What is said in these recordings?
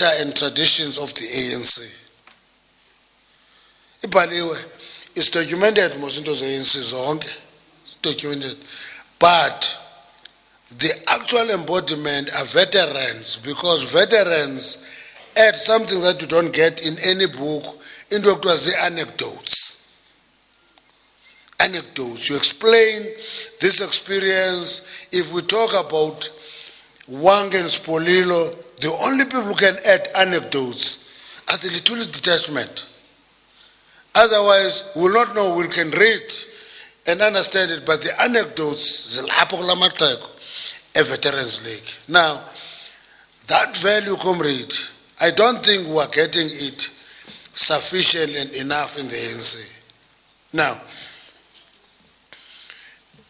structure and traditions of the ANC. Ibhaliwe, it's documented most into the ANC zonke. It's documented. But the actual embodiment are veterans, because veterans add something that you don't get in any book, into what was the anecdotes. Anecdotes. You explain this experience. If we talk about Wang and Spolilo, the only people who can add anecdotes are the Lituli detachment. Otherwise, we will not know. We can read and understand it, but the anecdotes, a Veterans League. Now, that value, comrade, I don't think we are getting it sufficient and enough in the ANC. Now,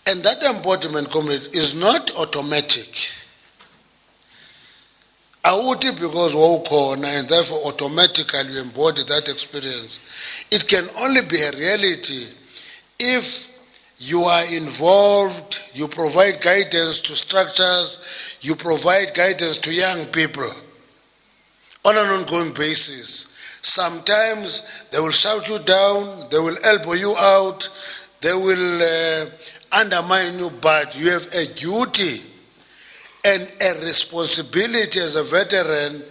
and that embodiment, comrade, is not automatic. Awuthi because wawukhona and therefore automatically you embody that experience. It can only be a reality if you are involved, you provide guidance to structures, you provide guidance to young people on an ongoing basis. Sometimes they will shout you down, they will elbow you out, they will undermine you, but you have a duty and a responsibility as a veteran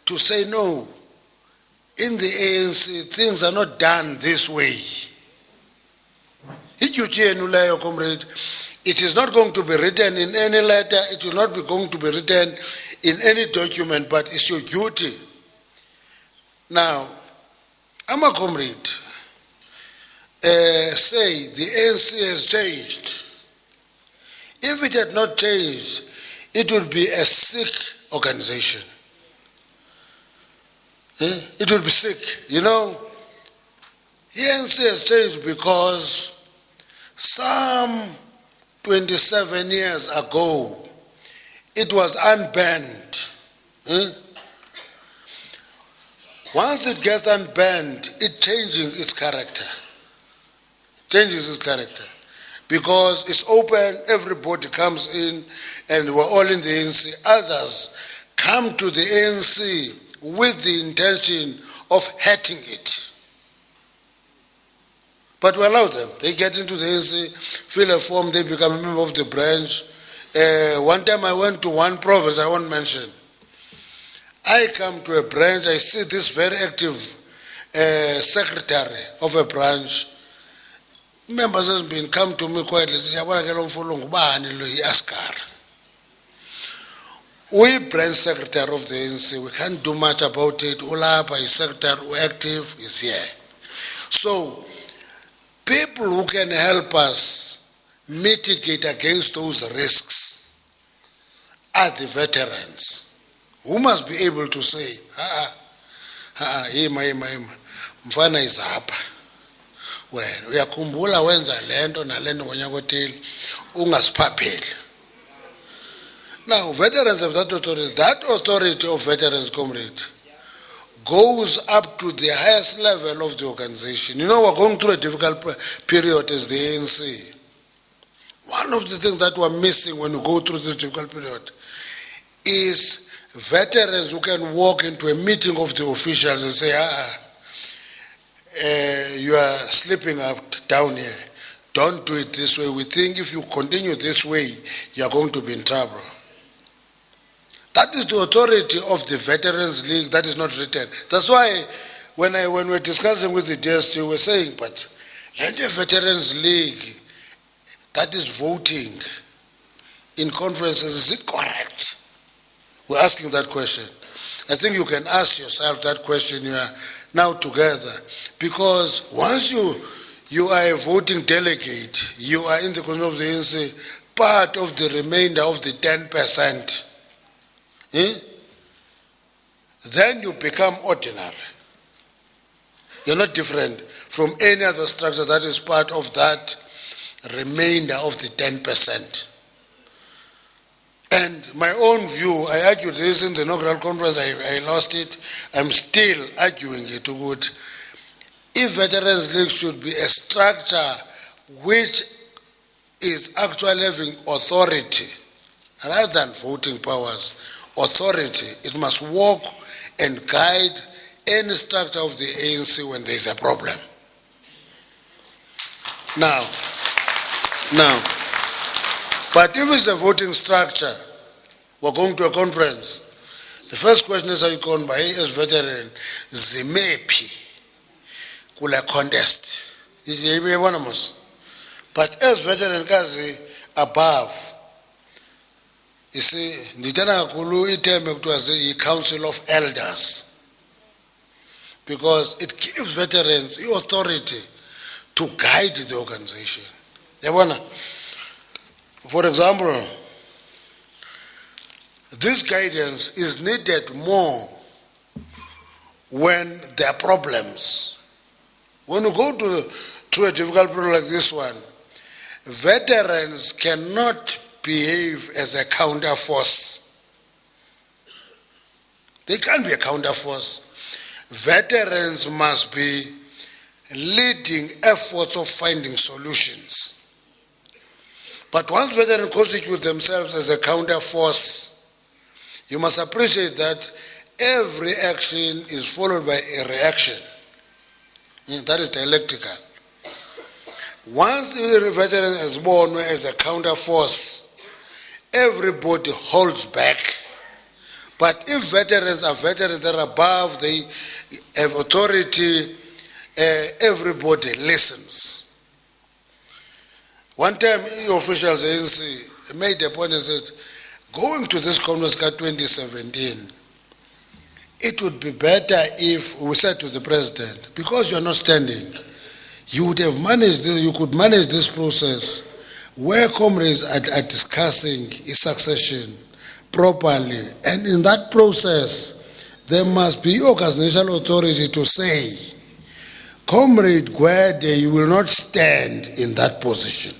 to say no. In the ANC, things are not done this way. Comrade, it is not going to be written in any letter, it will not be going to be written in any document, but it's your duty. Now, I'm a comrade. Say the ANC has changed. If it had not changed, it would be a sick organization. It would be sick. You know, the ANC has changed because some 27 years ago, it was unbanned. Once it gets unbanned, it changes its character. Because it's open, everybody comes in, and we're all in the ANC. Others come to the ANC with the intention of hurting it. But we allow them. They get into the ANC, fill a form, they become a member of the branch. One time I went to one province, I won't mention. I come to a branch, I see this very active secretary of a branch. Members has been come to me quietly, we branch secretary of the ANC, we can't do much about it. Ulapa is secretary, active, is here. So, people who can help us mitigate against those risks are the veterans, who must be able to say, mfana is hapa. Well, uyakhumbula wenza lento nalento ngonyaka othile ungasiphapheli. Now, veterans have that authority. That authority of veterans, comrade, goes up to the highest level of the organization. You know, we're going through a difficult period as the ANC. One of the things that we're missing when we go through this difficult period is veterans who can walk into a meeting of the officials and say, you are slipping out down here. Don't do it this way. We think if you continue this way, you are going to be in trouble. That is the authority of the Veterans League that is not written. That's why when we're discussing with the DST, we're saying, but let the Veterans League that is voting in conferences, is it correct? We're asking that question. I think you can ask yourself that question. You are now together. Because once you are a voting delegate, you are in the control of the ANC, part of the remainder of the 10%. Then you become ordinary. You're not different from any other structure that is part of that remainder of the 10%. And my own view, I argued this in the inaugural conference, I lost it, I'm still arguing it to good. If Veterans League should be a structure which is actually having authority, rather than voting powers, authority, it must walk and guide any structure of the ANC when there is a problem. Now, but if it's a voting structure, we're going to a conference, the first question is, are you going by as veteran, zimepi kula contest? But as veteran kazi above, you see, nditana kulu iteme kutwazi Council of Elders, because it gives veterans the authority to guide the organization. For example, this guidance is needed more when there are problems. When you go to a difficult problem like this one, veterans cannot behave as a counter force. They can't be a counter force. Veterans must be leading efforts of finding solutions. But once veterans constitute themselves as a counter force, you must appreciate that every action is followed by a reaction. That is dialectical. Once the veteran is born as a counter force, everybody holds back. But if veterans are veterans that are above, they have authority, everybody listens. One time, officials ANC made a point and said, going to this conference 2017, it would be better if we said to the president, because you are not standing, you would have managed, you could manage this process where comrades are discussing a succession properly, and in that process, there must be organizational authority to say, Comrade Gwede, you will not stand in that position.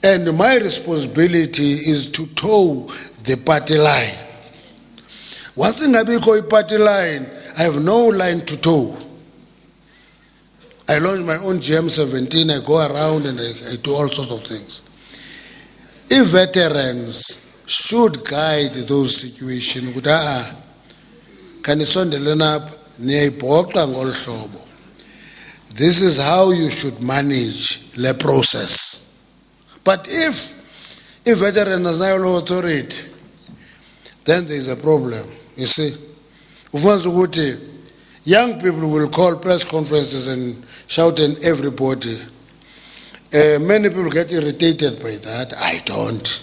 And my responsibility is to toe the party line. Once in a party line, I have no line to toe. I launch my own GM17, I go around and I do all sorts of things. If veterans should guide those situations, this is how you should manage the process. But if veteran has no authority, then there is a problem. You see, young people will call press conferences and shout at everybody. Many people get irritated by that. I don't.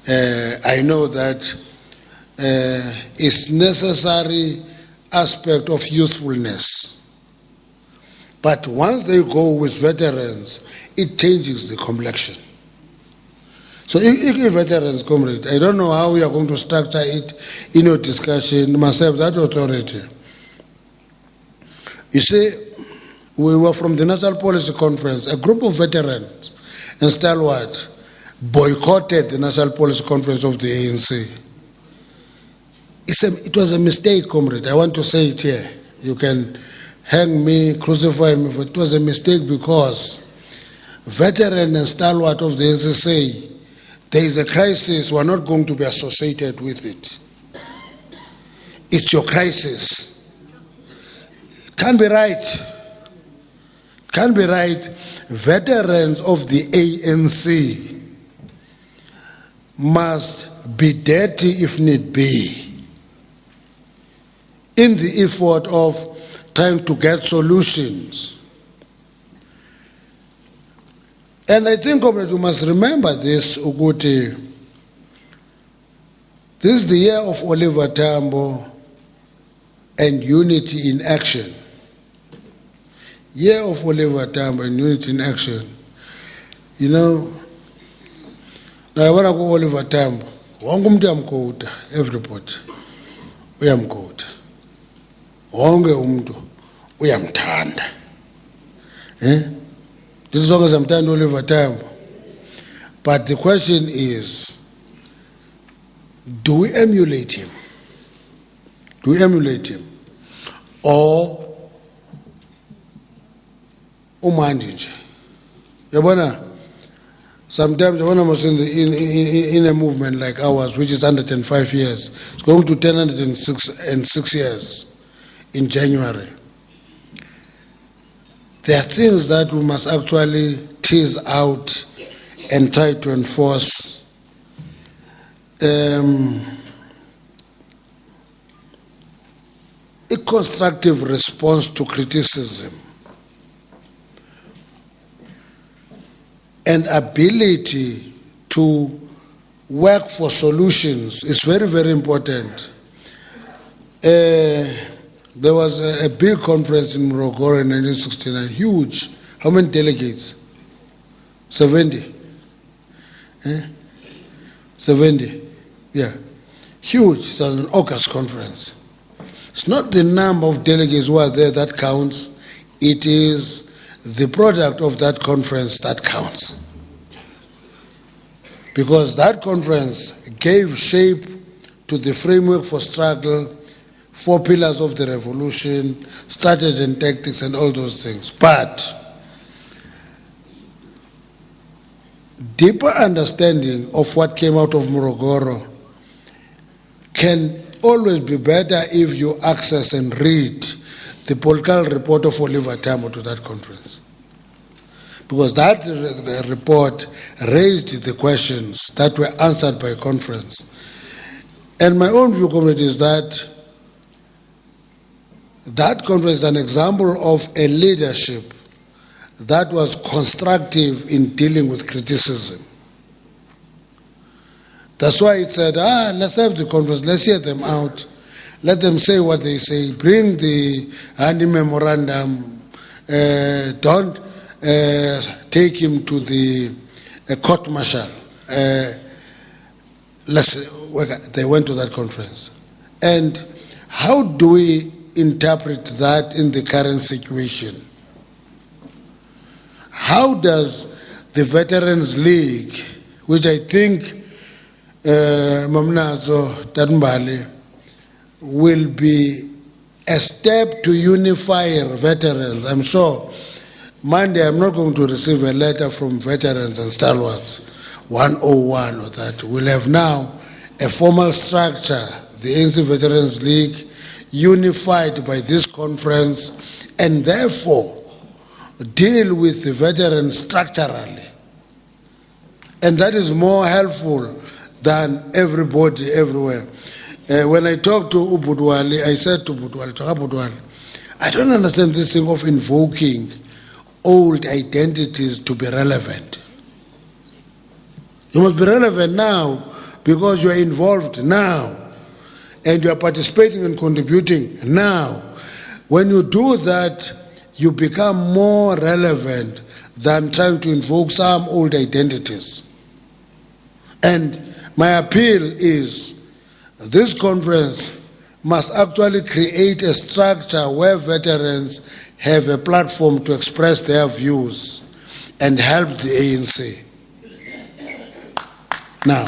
I know that it's necessary aspect of youthfulness. But once they go with veterans, it changes the complexion. So if veterans, comrade, I don't know how we are going to structure it in your discussion. You must have that authority. You see, we were from the National Policy Conference, a group of veterans and stalwart boycotted the National Policy Conference of the ANC. It was a mistake, comrade. I want to say it here. You can hang me, crucify me, but it was a mistake because veteran and stalwart of the ANC say there is a crisis, we're not going to be associated with it. It's your crisis. Can't be right. Can't be right. Veterans of the ANC must be dirty if need be in the effort of trying to get solutions. And I think, comrade, you must remember this, Uguti. This is the year of Oliver Tambo and unity in action. Year of Oliver Tambo and unity in action. You know, now I want to go Oliver Tambo. Everybody. Uyamkota. Wonke umuntu uyamthanda. This is as I'm telling Oliver Tambo. But the question is, do we emulate him? Do we emulate him? Or umandi nje? Yabona, Sometimes when I was in a movement like ours, which is 105 years, it's going to 106 years in January. There are things that we must actually tease out and try to enforce. A constructive response to criticism and ability to work for solutions is very, very important. There was a big conference in Morogoro in 1969, huge. How many delegates? 70. 70, yeah. Huge, it's an August conference. It's not the number of delegates who are there that counts, it is the product of that conference that counts. Because that conference gave shape to the framework for struggle, 4 pillars of the revolution, strategy and tactics and all those things. But deeper understanding of what came out of Morogoro can always be better if you access and read the political report of Oliver Tambo to that conference. Because that report raised the questions that were answered by conference. And my own view, comrade, is that that conference is an example of a leadership that was constructive in dealing with criticism. That's why it said, let's have the conference, let's hear them out, let them say what they say, bring the handy memorandum, don't take him to the court martial. They went to that conference. And how do we interpret that in the current situation? How does the Veterans League, which I think Mamnazo Tanbali will be a step to unify veterans? I'm sure Monday I'm not going to receive a letter from veterans and stalwarts 101 or that. We'll have now a formal structure, the ANC Veterans League, unified by this conference, and therefore deal with the veterans structurally. And that is more helpful than everybody everywhere. When I talked to Ubudwali, I said to Ubudwali, I don't understand this thing of invoking old identities to be relevant. You must be relevant now because you are involved now and you are participating and contributing now. When you do that, you become more relevant than trying to invoke some old identities. And my appeal is this conference must actually create a structure where veterans have a platform to express their views and help the ANC. Now,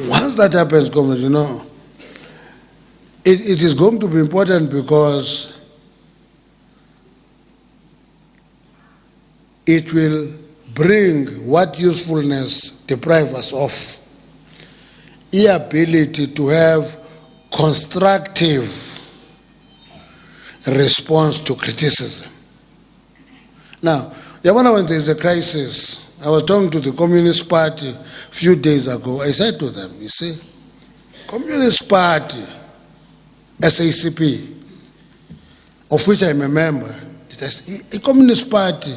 once that happens, comrade, it is going to be important because it will bring what usefulness deprive us of. The ability to have constructive response to criticism. Now, when there is a crisis, I was talking to the Communist Party a few days ago. I said to them, you see, Communist Party, SACP, of which I'm a member, a Communist Party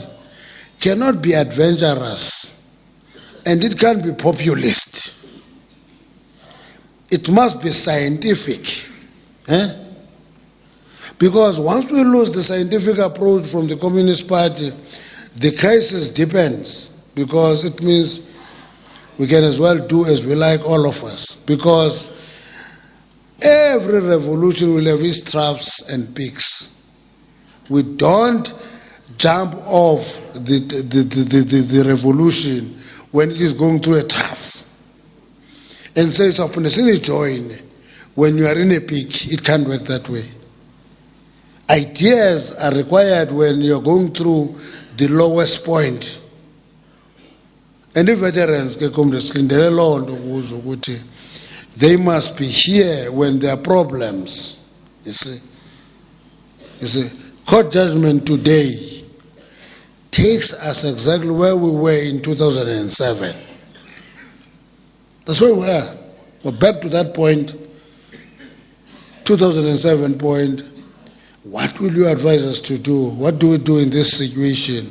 cannot be adventurous and it can't be populist. It must be scientific. Because once we lose the scientific approach from the Communist Party, the crisis deepens, because it means we can as well do as we like, all of us. Because every revolution will have its troughs and peaks. We don't jump off the revolution when it is going through a trough and say, so join. When you are in a peak, it can't work that way. Ideas are required when you're going through the lowest point. And the veterans, they must be here when there are problems. You see, court judgment today takes us exactly where we were in 2007. That's where we are. We're back to that point, 2007 point. What will you advise us to do? What do we do in this situation?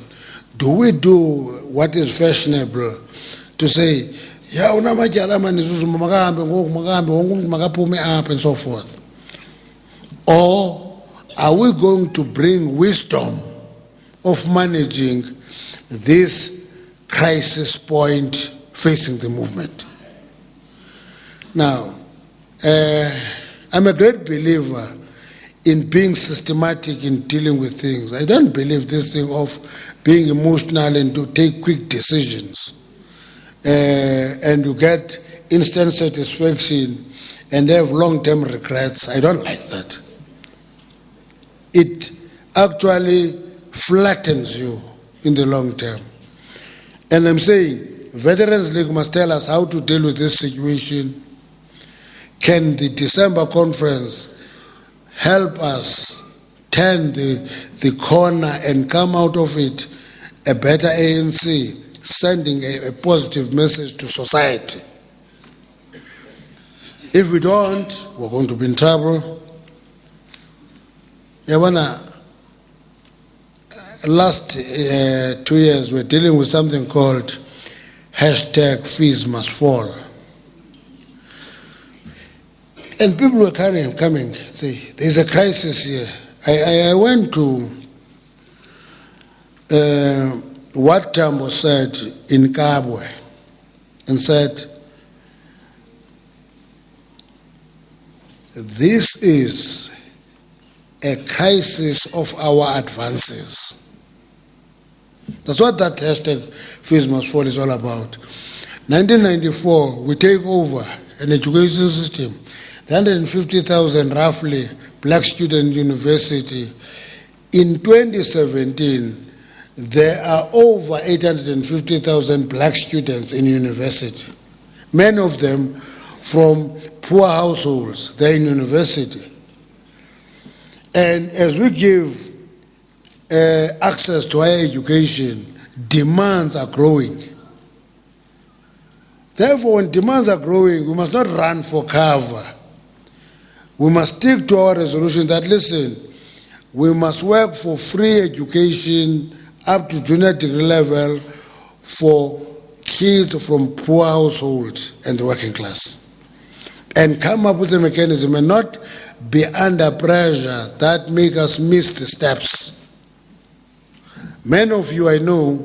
Do we do what is fashionable to say, yeah, and so forth? Or are we going to bring wisdom of managing this crisis point facing the movement? Now, I'm a great believer in being systematic in dealing with things. I don't believe this thing of being emotional and to take quick decisions and you get instant satisfaction and have long-term regrets. I don't like that. It actually flattens you in the long term. And I'm saying, Veterans League must tell us how to deal with this situation. Can the December conference help us turn the corner and come out of it a better ANC, sending a positive message to society? If we don't, we're going to be in trouble. Last 2 years, we're dealing with something called #fees must fall. And people were coming, say, there's a crisis here. I went to what Tambo said in Kabwe and said, this is a crisis of our advances. That's what that #fees must fall is all about. 1994, we take over an education system. The 150,000 roughly black student university. In 2017, there are over 850,000 black students in university. Many of them from poor households, they're in university. And as we give access to higher education, demands are growing. Therefore, when demands are growing, we must not run for cover. We must stick to our resolution that, listen, we must work for free education up to junior degree level for kids from poor households and the working class. And come up with a mechanism and not be under pressure that make us miss the steps. Many of you I know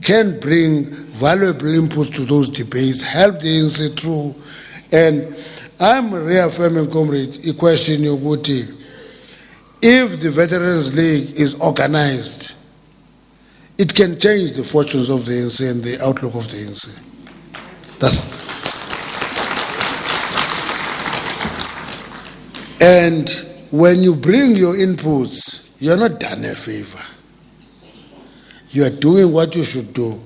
can bring valuable inputs to those debates, help the ANC through, and I'm reaffirming, comrade, a question, Yoguti. If the Veterans League is organized, it can change the fortunes of the ANC and the outlook of the ANC. And when you bring your inputs, you're not done a favor. You are doing what you should do.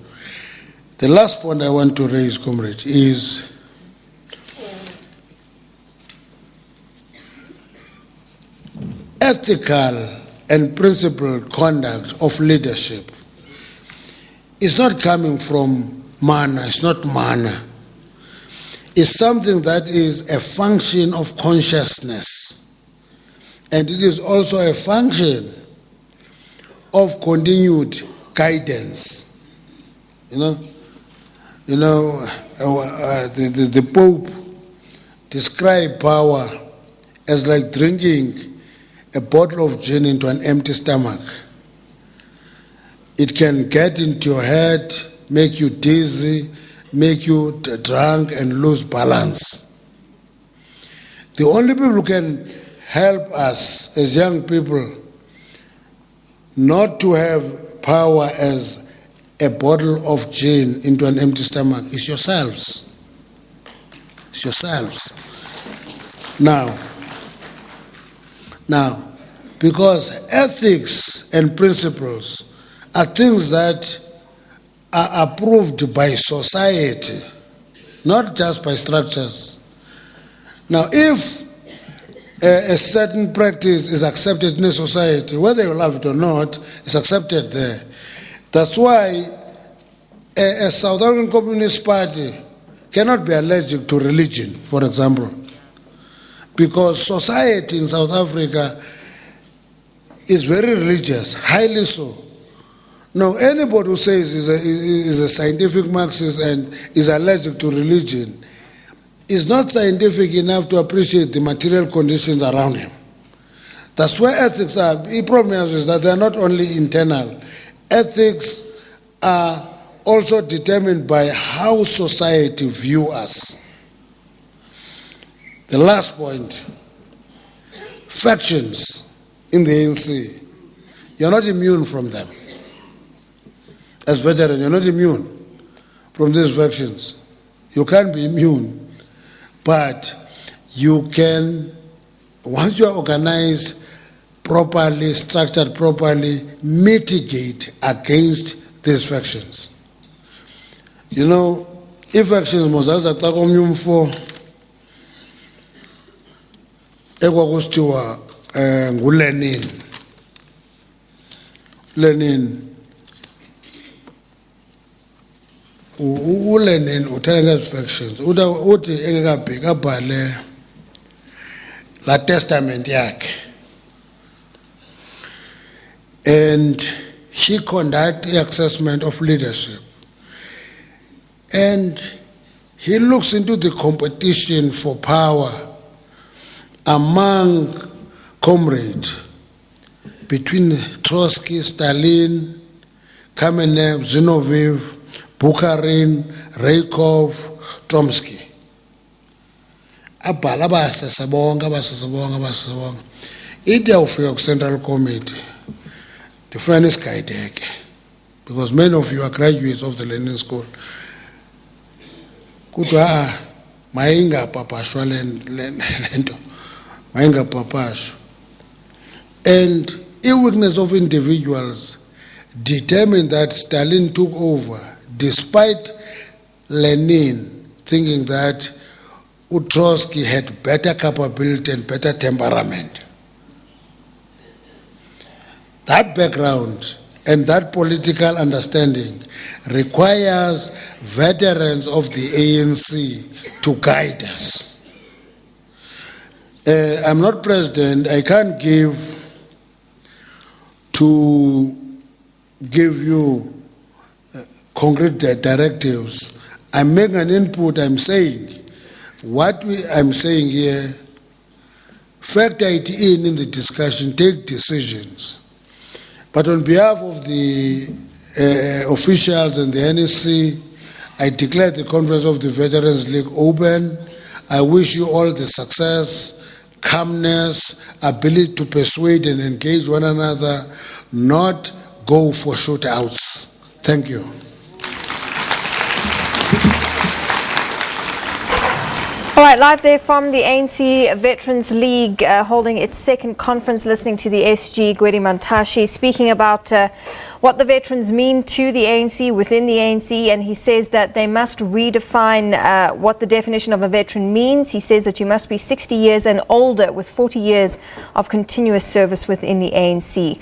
The last point I want to raise, comrade, is ethical and principled conduct of leadership. It's not coming from mana, it's not mana. It's something that is a function of consciousness. And it is also a function of continued guidance. The Pope described power as like drinking a bottle of gin into an empty stomach. It can get into your head, make you dizzy, make you drunk and lose balance. The only people who can help us as young people not to have power as a bottle of gin into an empty stomach is yourselves. It's yourselves. Now, because ethics and principles are things that are approved by society, not just by structures. Now, if a certain practice is accepted in a society, whether you love it or not, it's accepted there. That's why a South African Communist Party cannot be allergic to religion, for example, because society in South Africa is very religious, highly so. Now, anybody who says is a scientific Marxist and is allergic to religion is not scientific enough to appreciate the material conditions around him. That's where ethics are. The problem is that they are not only internal. Ethics are also determined by how society view us. The last point, factions in the ANC. You're not immune from them. As veteran, you're not immune from these factions. You can't be immune. But you can, once you are organized properly, structured properly, mitigate against these factions. You know, if factions mozaza xa komnyumfo ekwakusithiwa nguLenin. uLenin uthanda ngezi factions uthi engekabheka abhale la testament yakhe, and he conduct the assessment of leadership, and he looks into the competition for power among comrades between Trotsky, Stalin, Kamenev, Zinoviev, Bukharin, Rykov, Chomsky. Abhala abasasabonga. Ide awufika ku-Central Committee, the friend is Kaideke, because many of you are graduates of the Lenin School. Kutwa mayingapapashwa lento, mayingapapashwa. And the weakness of individuals determined that Stalin took over, despite Lenin thinking that Trotsky had better capability and better temperament. That background and that political understanding requires veterans of the ANC to guide us. I'm not president, I can't give you concrete directives. I'm making an input, I'm saying what I'm saying here, factor it in the discussion, take decisions. But on behalf of the officials and the NSC, I declare the Conference of the Veterans League open. I wish you all the success, calmness, ability to persuade and engage one another, not go for shootouts. Thank you. All right, live there from the ANC Veterans League holding its second conference, listening to the SG, Gwede Mantashe, speaking about what the veterans mean to the ANC, within the ANC, and he says that they must redefine what the definition of a veteran means. He says that you must be 60 years and older with 40 years of continuous service within the ANC.